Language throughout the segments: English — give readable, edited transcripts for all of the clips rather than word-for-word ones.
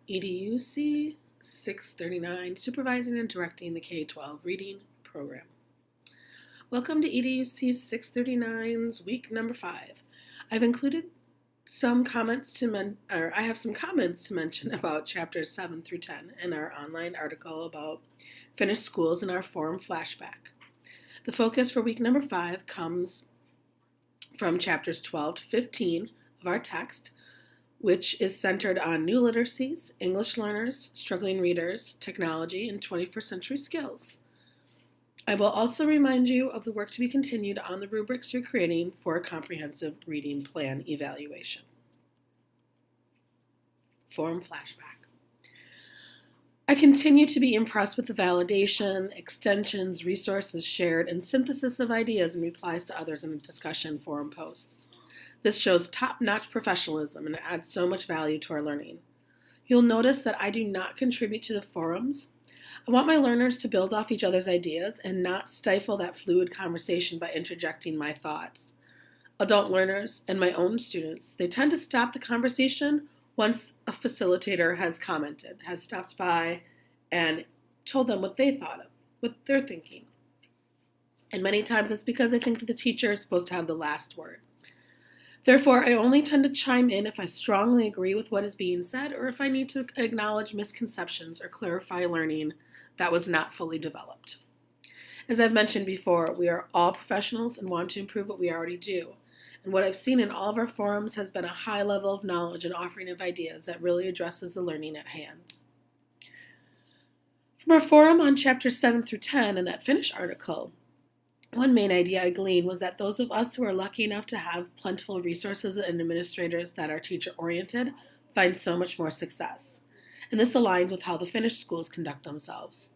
EDUC 639, Supervising and Directing the K-12 Reading Program. Welcome to EDUC 639's week number 5. I've included some comments I have some comments to mention about chapters 7 through 10 in our online article about finished schools in our forum flashback. The focus for week number 5 comes from chapters 12 to 15 of our text, which is centered on new literacies, English learners, struggling readers, technology, and 21st century skills. I will also remind you of the work to be continued on the rubrics you're creating for a comprehensive reading plan evaluation. Forum flashback. I continue to be impressed with the validation, extensions, resources shared, and synthesis of ideas and replies to others in the discussion forum posts. This shows top-notch professionalism and adds so much value to our learning. You'll notice that I do not contribute to the forums. I want my learners to build off each other's ideas and not stifle that fluid conversation by interjecting my thoughts. Adult learners and my own students, they tend to stop the conversation once a facilitator has commented, has stopped by and told them what they thought of, what they're thinking. And many times it's because they think that the teacher is supposed to have the last word. Therefore, I only tend to chime in if I strongly agree with what is being said or if I need to acknowledge misconceptions or clarify learning that was not fully developed. As I've mentioned before, we are all professionals and want to improve what we already do. And what I've seen in all of our forums has been a high level of knowledge and offering of ideas that really addresses the learning at hand. From our forum on chapters 7 through 10 in that finish article, one main idea I gleaned was that those of us who are lucky enough to have plentiful resources and administrators that are teacher-oriented find so much more success. And this aligns with how the finished schools conduct themselves.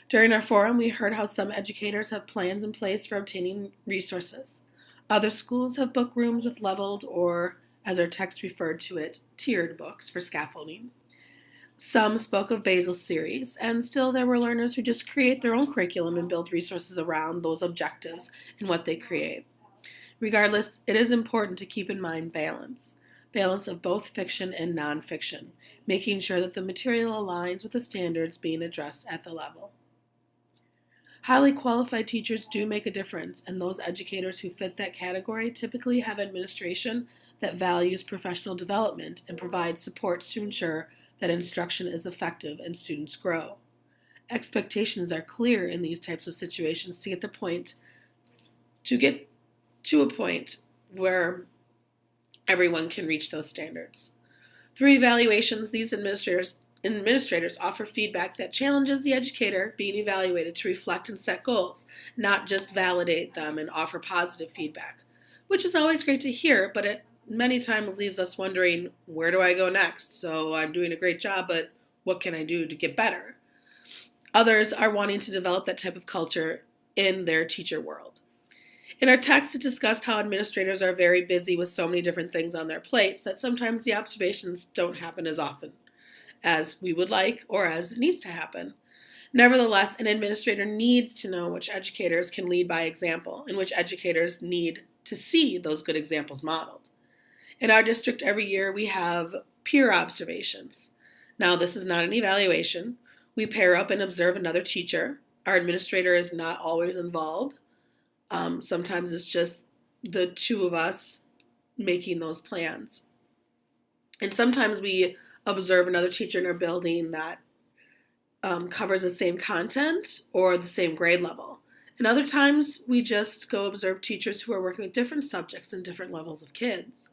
During our forum, we heard how some educators have plans in place for obtaining resources. Other schools have book rooms with leveled or, as our text referred to it, tiered books for scaffolding. Some spoke of Basil's series, and still there were learners who just create their own curriculum and build resources around those objectives and what they create. Regardless, it is important to keep in mind balance of both fiction and nonfiction, making sure that the material aligns with the standards being addressed at the level. Highly qualified teachers do make a difference, and those educators who fit that category typically have administration that values professional development and provides supports to ensure that instruction is effective and students grow. Expectations are clear in these types of situations to get to a point where everyone can reach those standards. Through evaluations, these administrators offer feedback that challenges the educator being evaluated to reflect and set goals, not just validate them and offer positive feedback, which is always great to hear, but it many times leaves us wondering, where do I go next? So I'm doing a great job, but what can I do to get better? Others are wanting to develop that type of culture in their teacher world. In our text, it discussed how administrators are very busy with so many different things on their plates that sometimes the observations don't happen as often as we would like or as it needs to happen. Nevertheless, an administrator needs to know which educators can lead by example and which educators need to see those good examples modeled. In our district, every year we have peer observations. Now, this is not an evaluation. We pair up and observe another teacher. Our administrator is not always involved. Sometimes it's just the two of us making those plans. And sometimes we observe another teacher in our building that covers the same content or the same grade level. And other times we just go observe teachers who are working with different subjects and different levels of kids.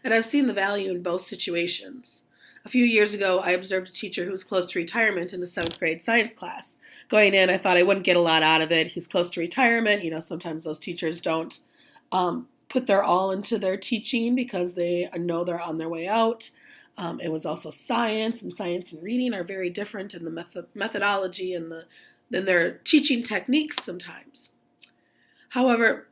And I've seen the value in both situations. A few years ago, I observed a teacher who was close to retirement in a 7th grade science class. Going in, I thought I wouldn't get a lot out of it. He's close to retirement. Sometimes those teachers don't put their all into their teaching because they know they're on their way out. It was also science and reading are very different in the methodology and than their teaching techniques sometimes. However,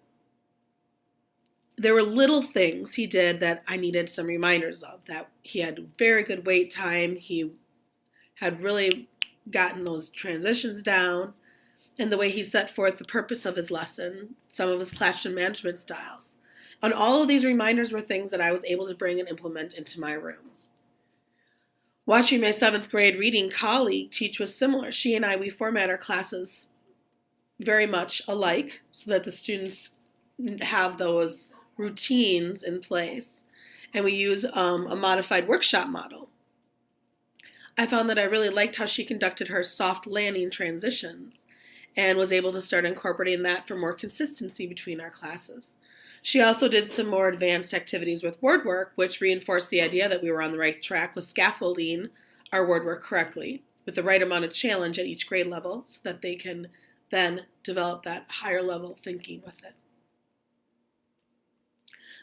there were little things he did that I needed some reminders of, that he had very good wait time. He had really gotten those transitions down, and the way he set forth the purpose of his lesson, some of his classroom management styles. And all of these reminders were things that I was able to bring and implement into my room. Watching my 7th grade reading colleague teach was similar. She and I, we format our classes very much alike so that the students have those routines in place. And we use a modified workshop model. I found that I really liked how she conducted her soft landing transitions and was able to start incorporating that for more consistency between our classes. She also did some more advanced activities with word work, which reinforced the idea that we were on the right track with scaffolding our word work correctly, with the right amount of challenge at each grade level so that they can then develop that higher level thinking with it.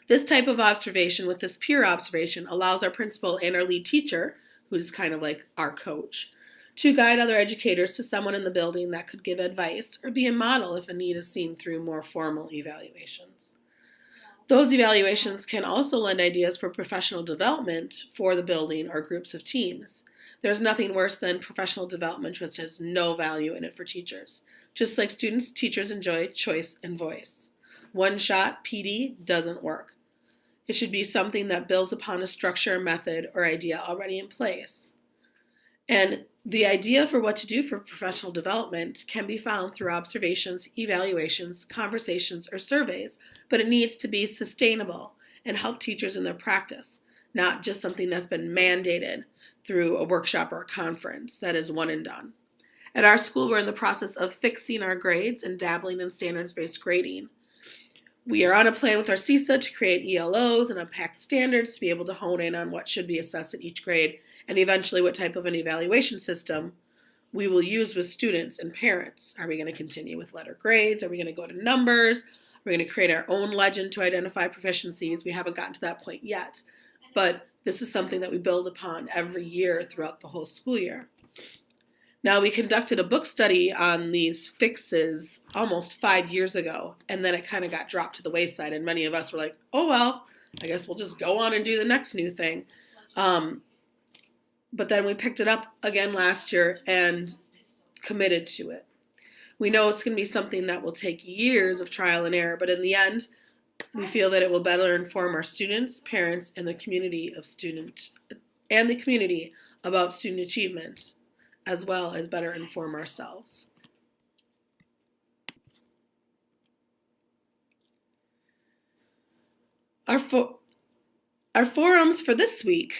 This type of observation with this peer observation allows our principal and our lead teacher, who's kind of like our coach, to guide other educators to someone in the building that could give advice or be a model if a need is seen through more formal evaluations. Those evaluations can also lend ideas for professional development for the building or groups of teams. There's nothing worse than professional development which has no value in it for teachers. Just like students, teachers enjoy choice and voice. One-shot PD doesn't work. It should be something that builds upon a structure, method, or idea already in place. And the idea for what to do for professional development can be found through observations, evaluations, conversations, or surveys, but it needs to be sustainable and help teachers in their practice, not just something that's been mandated through a workshop or a conference that is one and done. At our school, we're in the process of fixing our grades and dabbling in standards-based grading. We are on a plan with our CISA to create ELOs and unpack the standards to be able to hone in on what should be assessed at each grade and eventually what type of an evaluation system we will use with students and parents. Are we going to continue with letter grades? Are we going to go to numbers? Are we going to create our own legend to identify proficiencies? We haven't gotten to that point yet, but this is something that we build upon every year throughout the whole school year. Now, we conducted a book study on these fixes almost 5 years ago, and then it kind of got dropped to the wayside, and many of us were like, oh, well, I guess we'll just go on and do the next new thing. But then we picked it up again last year and committed to it. We know it's going to be something that will take years of trial and error, but in the end, we feel that it will better inform our students, parents, and the community about student achievement, as well as better inform ourselves. Our forums for this week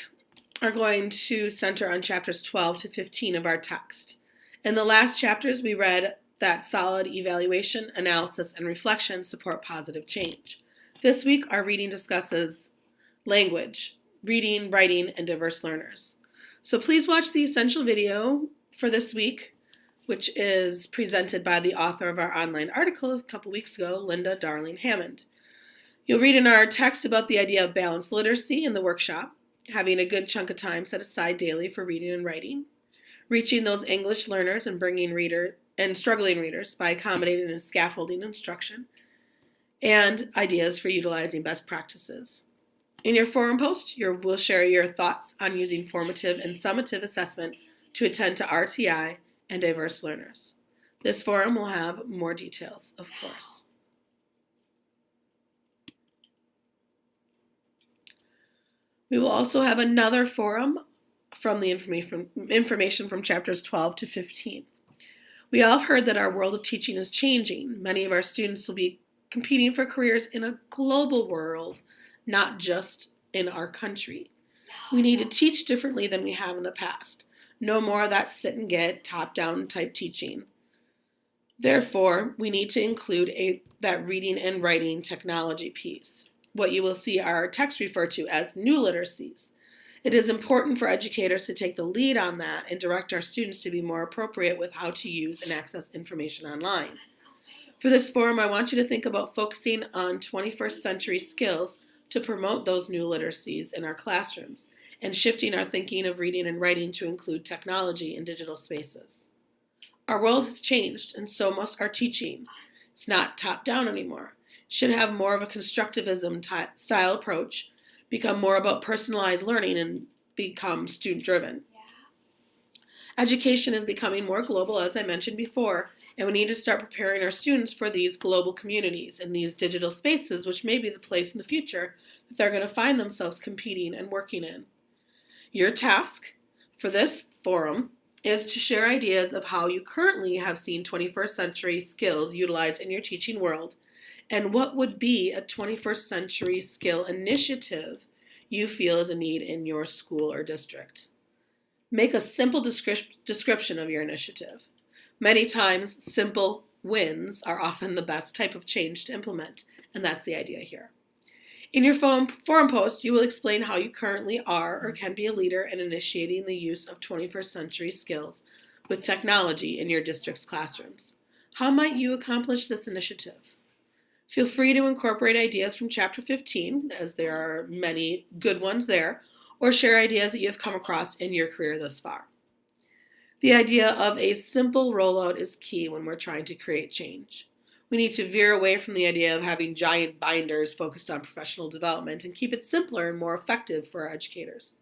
are going to center on chapters 12 to 15 of our text. In the last chapters, we read that solid evaluation, analysis, and reflection support positive change. This week, our reading discusses language, reading, writing, and diverse learners. So please watch the essential video for this week, which is presented by the author of our online article a couple weeks ago, Linda Darling Hammond. You'll read in our text about the idea of balanced literacy in the workshop, having a good chunk of time set aside daily for reading and writing, reaching those English learners and struggling readers by accommodating and scaffolding instruction, and ideas for utilizing best practices. In your forum post, we'll share your thoughts on using formative and summative assessment to attend to RTI and diverse learners. This forum will have more details, of course. We will also have another forum from the information from chapters 12 to 15. We all have heard that our world of teaching is changing. Many of our students will be competing for careers in a global world, not just in our country. We need to teach differently than we have in the past. No more of that sit and get, top-down type teaching. Therefore, we need to include that reading and writing technology piece, what you will see our text refer to as new literacies. It is important for educators to take the lead on that and direct our students to be more appropriate with how to use and access information online. For this forum, I want you to think about focusing on 21st century skills to promote those new literacies in our classrooms and shifting our thinking of reading and writing to include technology in digital spaces. Our world has changed, and so must our teaching. It's not top-down anymore. It should have more of a constructivism style approach, become more about personalized learning, and become student-driven. Education is becoming more global, as I mentioned before, and we need to start preparing our students for these global communities and these digital spaces, which may be the place in the future that they're going to find themselves competing and working in. Your task for this forum is to share ideas of how you currently have seen 21st century skills utilized in your teaching world and what would be a 21st century skill initiative you feel is a need in your school or district. Make a simple description of your initiative. Many times, simple wins are often the best type of change to implement, and that's the idea here. In your forum post, you will explain how you currently are or can be a leader in initiating the use of 21st century skills with technology in your district's classrooms. How might you accomplish this initiative? Feel free to incorporate ideas from Chapter 15, as there are many good ones there, or share ideas that you have come across in your career thus far. The idea of a simple rollout is key when we're trying to create change. We need to veer away from the idea of having giant binders focused on professional development and keep it simpler and more effective for our educators.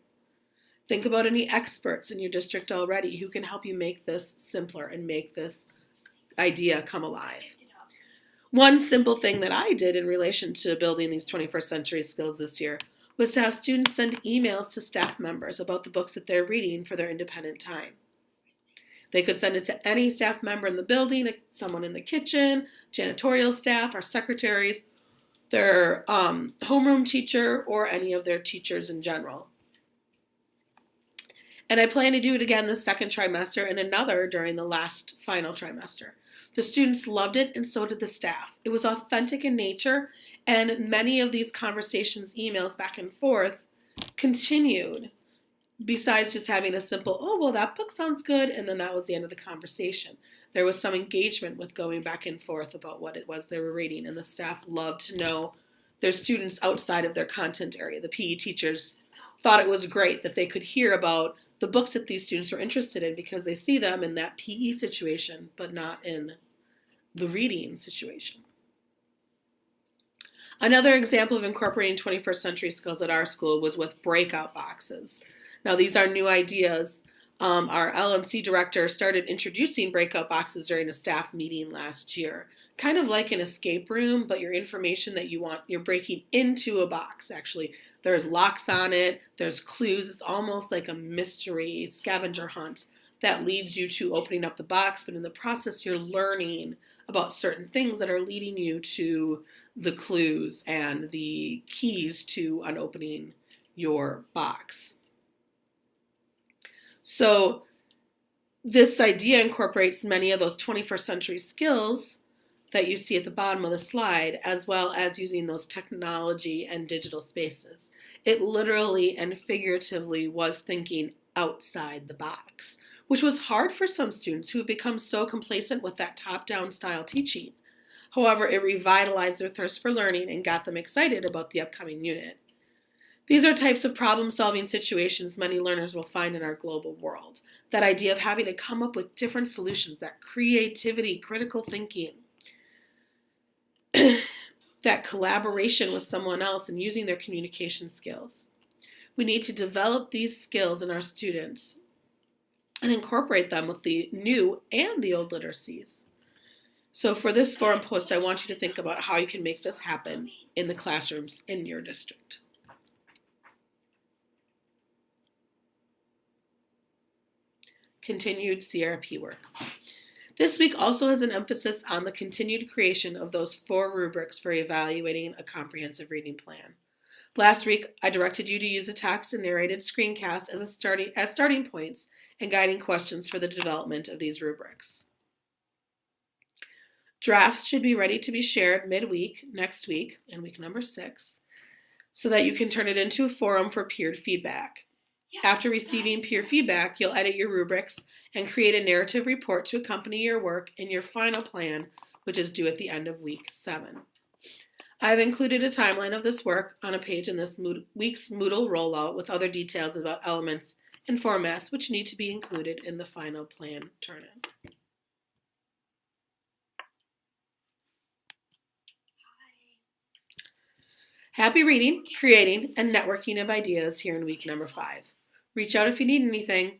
Think about any experts in your district already who can help you make this simpler and make this idea come alive. One simple thing that I did in relation to building these 21st century skills this year was to have students send emails to staff members about the books that they're reading for their independent time. They could send it to any staff member in the building, someone in the kitchen, janitorial staff, our secretaries, their homeroom teacher, or any of their teachers in general. And I plan to do it again the second trimester and another during the last final trimester. The students loved it, and so did the staff. It was authentic in nature, and many of these conversations, emails back and forth, continued. Besides just having a simple, oh, well, that book sounds good, and then that was the end of the conversation. There was some engagement with going back and forth about what it was they were reading, and the staff loved to know their students outside of their content area. The PE teachers thought it was great that they could hear about the books that these students are interested in because they see them in that PE situation, but not in the reading situation. Another example of incorporating 21st century skills at our school was with breakout boxes. Now, these are new ideas. Our LMC director started introducing breakout boxes during a staff meeting last year. Kind of like an escape room, but your information that you want, you're breaking into a box, actually. There's locks on it, there's clues. It's almost like a mystery scavenger hunt that leads you to opening up the box, but in the process, you're learning about certain things that are leading you to the clues and the keys to unopening your box. So this idea incorporates many of those 21st century skills that you see at the bottom of the slide, as well as using those technology and digital spaces. It literally and figuratively was thinking outside the box, which was hard for some students who have become so complacent with that top-down style teaching. However, it revitalized their thirst for learning and got them excited about the upcoming unit. These are types of problem-solving situations many learners will find in our global world. That idea of having to come up with different solutions, that creativity, critical thinking, that collaboration with someone else and using their communication skills. We need to develop these skills in our students and incorporate them with the new and the old literacies. So for this forum post, I want you to think about how you can make this happen in the classrooms in your district. Continued CRP work. This week also has an emphasis on the continued creation of those 4 rubrics for evaluating a comprehensive reading plan. Last week, I directed you to use a text and narrated screencast as starting points and guiding questions for the development of these rubrics. Drafts should be ready to be shared midweek, next week, in week number 6, so that you can turn it into a forum for peer feedback. After receiving peer feedback, you'll edit your rubrics and create a narrative report to accompany your work in your final plan, which is due at the end of week 7. I've included a timeline of this work on a page in this week's Moodle rollout with other details about elements and formats which need to be included in the final plan turn-in. Happy reading, creating, and networking of ideas here in week number 5. Reach out if you need anything.